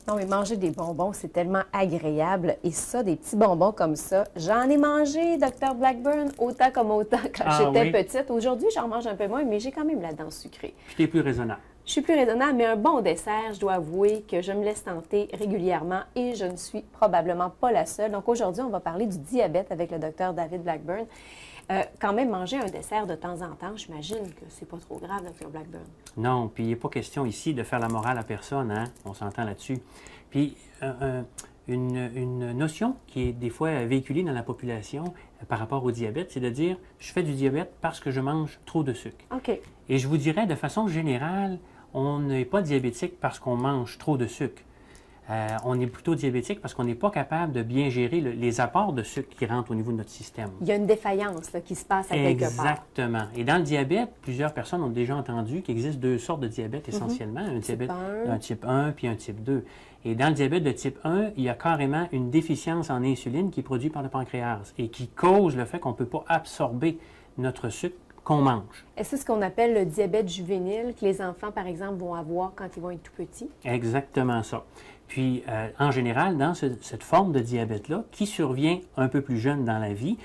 Non, mais manger des bonbons, c'est tellement agréable. Et ça, des petits bonbons comme ça, j'en ai mangé, Dr. Blackburn, autant comme autant quand j'étais petite. Aujourd'hui, j'en mange un peu moins, mais j'ai quand même la dent sucrée. Puis t'es plus raisonnable. Je suis plus raisonnable, mais un bon dessert, je dois avouer que je me laisse tenter régulièrement et je ne suis probablement pas la seule. Donc aujourd'hui, on va parler du diabète avec le Dr. David Blackburn. Quand même, manger un dessert de temps en temps, j'imagine que c'est pas trop grave, Dr. Blackburn. Non, puis il n'est pas question ici de faire la morale à personne, hein? On s'entend là-dessus. Puis une notion qui est des fois véhiculée dans la population par rapport au diabète, c'est de dire « je fais du diabète parce que je mange trop de sucre ». OK. Et je vous dirais, de façon générale, on n'est pas diabétique parce qu'on mange trop de sucre. On est plutôt diabétique parce qu'on n'est pas capable de bien gérer les apports de sucre qui rentrent au niveau de notre système. Il y a une défaillance là, qui se passe à quelque part. Exactement. Et dans le diabète, plusieurs personnes ont déjà entendu qu'il existe deux sortes de diabète essentiellement, un diabète un type 1 puis un type 2. Et dans le diabète de type 1, il y a carrément une déficience en insuline qui est produite par le pancréas et qui cause le fait qu'on ne peut pas absorber notre sucre qu'on mange. Est-ce que c'est ce qu'on appelle le diabète juvénile que les enfants, par exemple, vont avoir quand ils vont être tout petits? Exactement ça. Puis, en général, dans cette forme de diabète-là, qui survient un peu plus jeune dans la vie,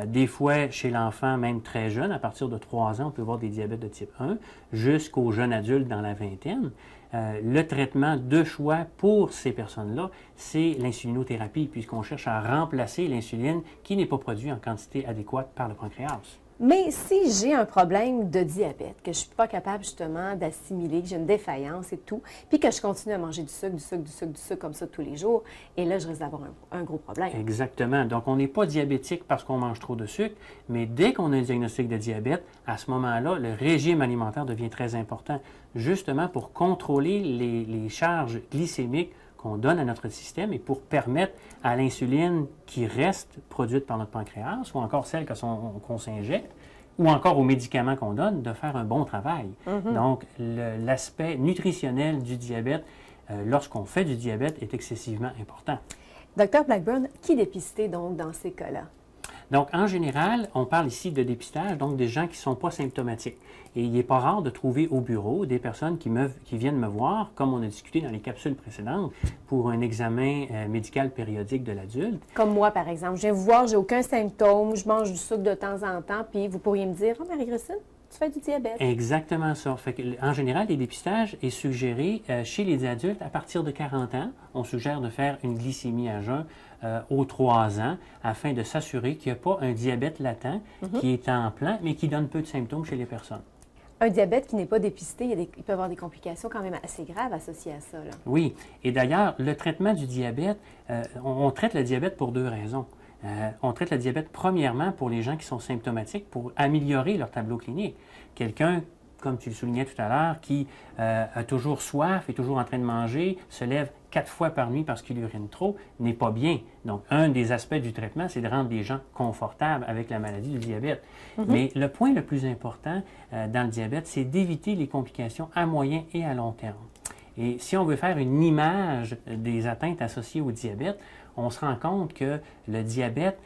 des fois chez l'enfant, même très jeune, à partir de 3 ans, on peut voir des diabètes de type 1, jusqu'au jeune adulte dans la vingtaine, le traitement de choix pour ces personnes-là, c'est l'insulinothérapie, puisqu'on cherche à remplacer l'insuline qui n'est pas produite en quantité adéquate par le pancréas. Mais si j'ai un problème de diabète, que je ne suis pas capable justement d'assimiler, que j'ai une défaillance et tout, puis que je continue à manger du sucre comme ça tous les jours, et là, je risque d'avoir un gros problème. Exactement. Donc, on n'est pas diabétique parce qu'on mange trop de sucre, mais dès qu'on a un diagnostic de diabète, à ce moment-là, le régime alimentaire devient très important, justement pour contrôler les charges glycémiques qu'on donne à notre système et pour permettre à l'insuline qui reste produite par notre pancréas, ou encore celle qu'on s'injecte, ou encore aux médicaments qu'on donne, de faire un bon travail. Donc, l'aspect nutritionnel du diabète, lorsqu'on fait du diabète, est excessivement important. Dr. Blackburn, qui dépister donc dans ces cas-là? Donc, en général, on parle ici de dépistage, donc des gens qui ne sont pas symptomatiques. Et il n'est pas rare de trouver au bureau des personnes qui viennent me voir, comme on a discuté dans les capsules précédentes, pour un examen médical périodique de l'adulte. Comme moi, par exemple. Je viens vous voir, j'ai aucun symptôme, je mange du sucre de temps en temps, puis vous pourriez me dire « Oh, Marie-Christine, tu fais du diabète. » Exactement ça. Fait que, en général, les dépistages est suggéré chez les adultes à partir de 40 ans. On suggère de faire une glycémie à jeun aux 3 ans afin de s'assurer qu'il n'y a pas un diabète latent qui est en plan, mais qui donne peu de symptômes chez les personnes. Un diabète qui n'est pas dépisté, il peut y avoir des complications quand même assez graves associées à ça, là. Oui. Et d'ailleurs, le traitement du diabète, on traite le diabète pour 2 raisons. On traite le diabète premièrement pour les gens qui sont symptomatiques, pour améliorer leur tableau clinique. Quelqu'un, comme tu le soulignais tout à l'heure, qui a toujours soif, est toujours en train de manger, se lève 4 fois par nuit parce qu'il urine trop, n'est pas bien. Donc, un des aspects du traitement, c'est de rendre les gens confortables avec la maladie du diabète. Mais le point le plus important dans le diabète, c'est d'éviter les complications à moyen et à long terme. Et si on veut faire une image des atteintes associées au diabète, on se rend compte que le diabète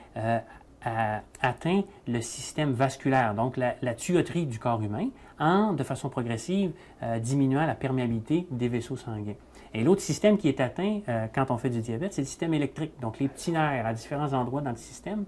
atteint le système vasculaire, donc la tuyauterie du corps humain, de façon progressive, diminuant la perméabilité des vaisseaux sanguins. Et l'autre système qui est atteint quand on fait du diabète, c'est le système électrique. Donc, les petits nerfs à différents endroits dans le système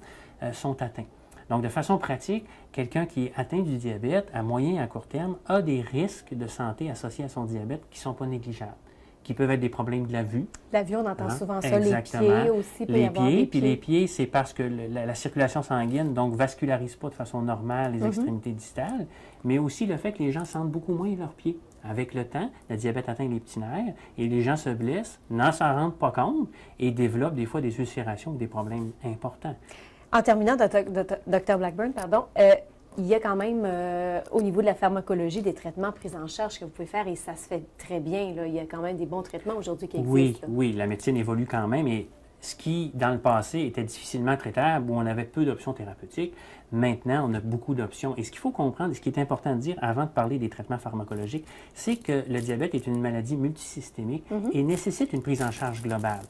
sont atteints. Donc, de façon pratique, quelqu'un qui est atteint du diabète à moyen et à court terme a des risques de santé associés à son diabète qui ne sont pas négligeables, qui peuvent être des problèmes de la vue. La vue, on entend souvent ça. Exactement. Les pieds aussi. Les pieds, puis les pieds, c'est parce que la circulation sanguine, donc, vascularise pas de façon normale les extrémités distales, mais aussi le fait que les gens sentent beaucoup moins leurs pieds. Avec le temps, le diabète atteint les petits nerfs et les gens se blessent, n'en s'en rendent pas compte et développent des fois des ulcérations ou des problèmes importants. En terminant, Dr. Blackburn, il y a quand même, au niveau de la pharmacologie, des traitements pris en charge que vous pouvez faire et ça se fait très bien, là. Il y a quand même des bons traitements aujourd'hui qui existent. Oui, la médecine évolue quand même et ce qui, dans le passé, était difficilement traitable, où on avait peu d'options thérapeutiques, maintenant, on a beaucoup d'options. Et ce qu'il faut comprendre, et ce qui est important de dire avant de parler des traitements pharmacologiques, c'est que le diabète est une maladie multisystémique et nécessite une prise en charge globale.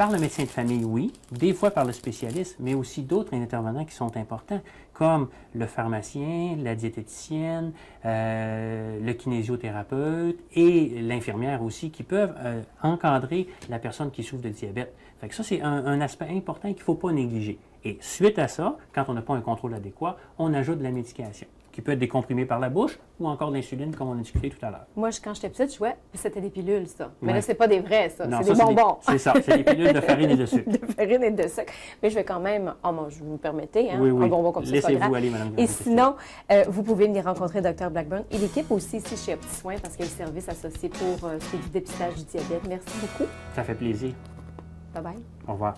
Par le médecin de famille, oui. Des fois par le spécialiste, mais aussi d'autres intervenants qui sont importants, comme le pharmacien, la diététicienne, le kinésiothérapeute et l'infirmière aussi, qui peuvent encadrer la personne qui souffre de diabète. Fait que ça, c'est un aspect important qu'il ne faut pas négliger. Et suite à ça, quand on n'a pas un contrôle adéquat, on ajoute de la médication, qui peut être des comprimés par la bouche ou encore de l'insuline, comme on a discuté tout à l'heure. Moi, quand j'étais petite, je jouais, c'était des pilules, ça. Mais Ouais. là, c'est pas des vrais, ça. Non, C'est ça, des bonbons. C'est ça, c'est des pilules de farine et de sucre. De farine et de sucre. Mais je vais quand même, je vous me permettez, hein, Oui, oui. un bonbon comme ça, c'est pas Laissez-vous grave. aller, Mme Et Grandet. sinon, vous pouvez venir rencontrer Dr Blackburn et l'équipe aussi ici chez Opti Soins parce qu'il y a le service associé pour ce qui est du dépistage du diabète. Merci beaucoup. Ça fait plaisir. Bye bye. Au revoir.